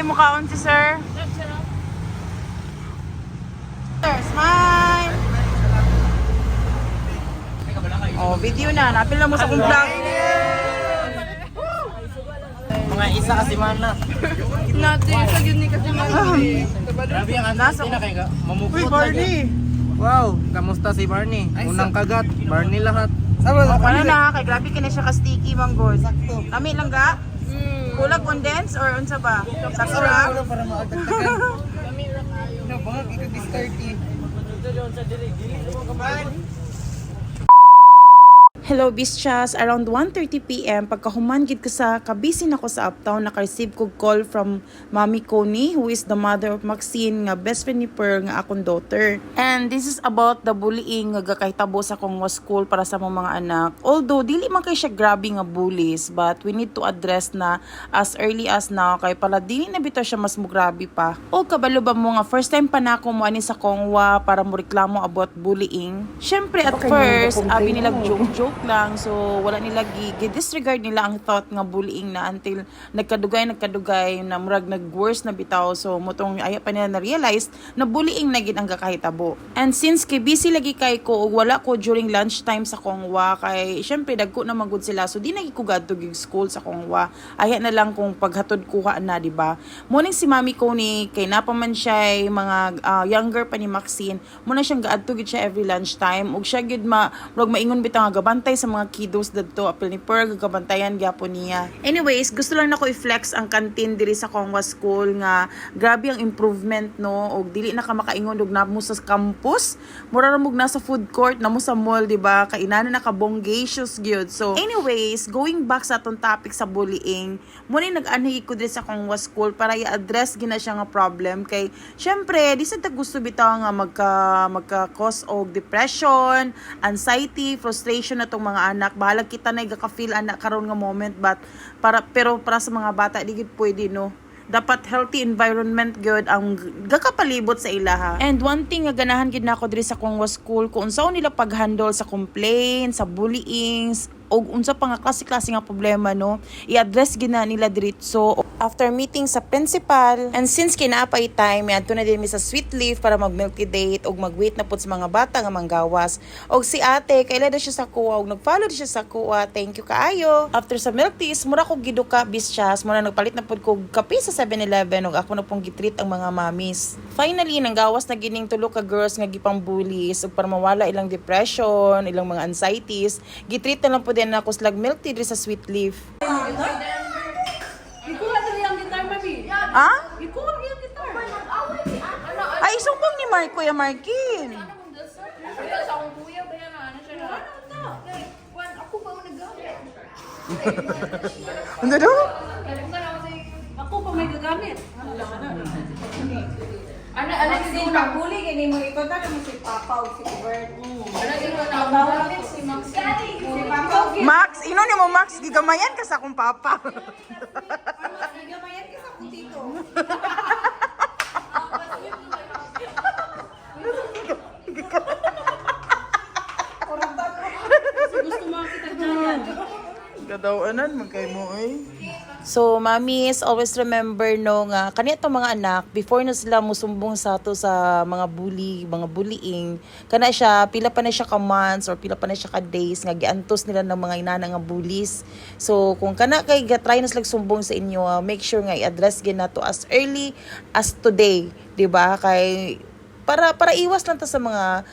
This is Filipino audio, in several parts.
mukhaon si sir. Sir, smile. Oh, video na. Napil na mo sa kong vlog. Mga isa kasi man na. Natin, sa yun ni kasi Grabe ang antas na kayo mamukot. Uy, Barney. Wow, kamusta si Barney? Unang kagat, Barney lahat. Ano na, kay grabe ka na siya ka-sticky manggod. Kami lang ga? Kulag condense or unsa ba? Sakto ra? Para maagdagdagan. No, bangag ika-30. Hello, Bischas. Around 1:30 p.m. pagkahuman gid ko sa kabisi nako sa uptown, naka-receive ko call from Mami Connie, who is the mother of Maxine, nga best friend ni Per nga akong daughter. And this is about the bullying nga gakahitabo sa akong school para sa mga anak. Although dili man kay siya grabe nga bullies, but we need to address na as early as now kay pala dili na bitaw siya mas mugrabe pa. O kabalo ba mo nga first time pa na ako mo ani sa Kongwa para mo reklamo about bullying. Syempre at first abi nila joke lang, so wala nila disregard nila ang thought nga bullying na until nagkadugay na murag nag-worse na bitaw, so motong aya pa nila na-realize na bullying na gid ang kakahitabo. And since kay busy lagi kay ko ug wala ko during lunchtime sa Kongwa, kay syempre dagko na magud sila, so di na ko gadto gig school sa Kongwa, aya na lang kung paghatod kuha na, di ba? Morning si Mami Connie kay napaman siya mga younger pa ni Maxine, mo na siyang gaadto gid siya every lunchtime ug siya gid murag maingon bitaw nga gaban sa mga kiddos dadto apil ni Per gagabantayan gyapon niya. Anyways, gusto lang nako i-flex ang canteen diri sa Kongwa School nga grabe ang improvement no, og dili na ka makaingon og namo sa campus, mura ra mog nasa food court namo sa mall, di ba? Kainana na ka bongacious gyud. So anyways, going back sa atong topic sa bullying, mo ni nag-anhi ko diri sa Kongwa School para i-address gina siya nga problem kay syempre di sa gusto bitaw nga magka cause og depression, anxiety, frustration na tong mga anak. Bahalag kita na gaka-feel anak karon nga moment, but pero para sa mga bata di gid pwede no. Dapat healthy environment good ang gakapalibot sa ilaha. And one thing nga ganahan gid nako diri sa Kongwa School kung unsaon nila pag-handle sa complaints, sa bullying, o unsa pa nga klase-klase nga problema no, i-address gina nila diretso after meeting sa principal. And since kinaapay time, adto na din mi sa sweet leaf para mag-milky date og mag-wait na pud sa mga bata nga manggawas. Og si ate kaila na siya sa kuha og nag-follow siya sa kuha. Thank you kaayo. After sa milk teas, mura ko giduka bisyas, mura nagpalit na pud ko kape sa 7-Eleven og ako na pong gitreat ang mga mamis. Finally, nanggawas na gining tulo ka girls nga gipang bullies ug para mawala ilang depression, ilang mga anxieties, gitreat na lang pud na ako slag milk tea diri sa sweet leaf. Ikuha na yung gitar, mami. Ha? Ikuha na yung gitar. Ay, sumbong ni Kuya Markin. Sa akong kuya, ba yan? Ano siya na? Ako ba ang nag-gamit? Ano daw? Ako pa may gagamit. Ano din pagbuli gini mo ito ta mo si Papa o si Bert. Ano din ko na si Max. Si Papa o Max, ino ni mo Max, gigamayan ka sa akong papa. gamayan ka sa dito. Gusto mo kita dyan. Gadawanan magkay mo So, mamis, always remember no nga kani atong mga anak before na sila musumbong sa ato sa mga bullying, kana siya pila pa na siya ka months or pila pa na siya ka days nga giantos nila ng mga inana nga bullies. So, kung kana kay try na sila sumbong sa inyo, make sure nga i-address gyud nato as early as today, di ba? Kay para iwas lang ta sa mga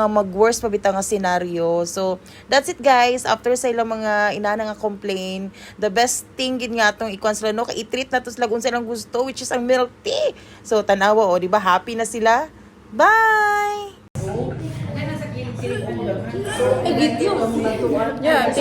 mag-worst pa bitaw nga scenario. So, that's it guys. After sa ilang mga inana nga complain, the best thing gid nga atong ikuan sila no, kay i-treat nato sila kung silang gusto, which is ang milk tea. So, tanawa di ba? Happy na sila. Bye! Yeah,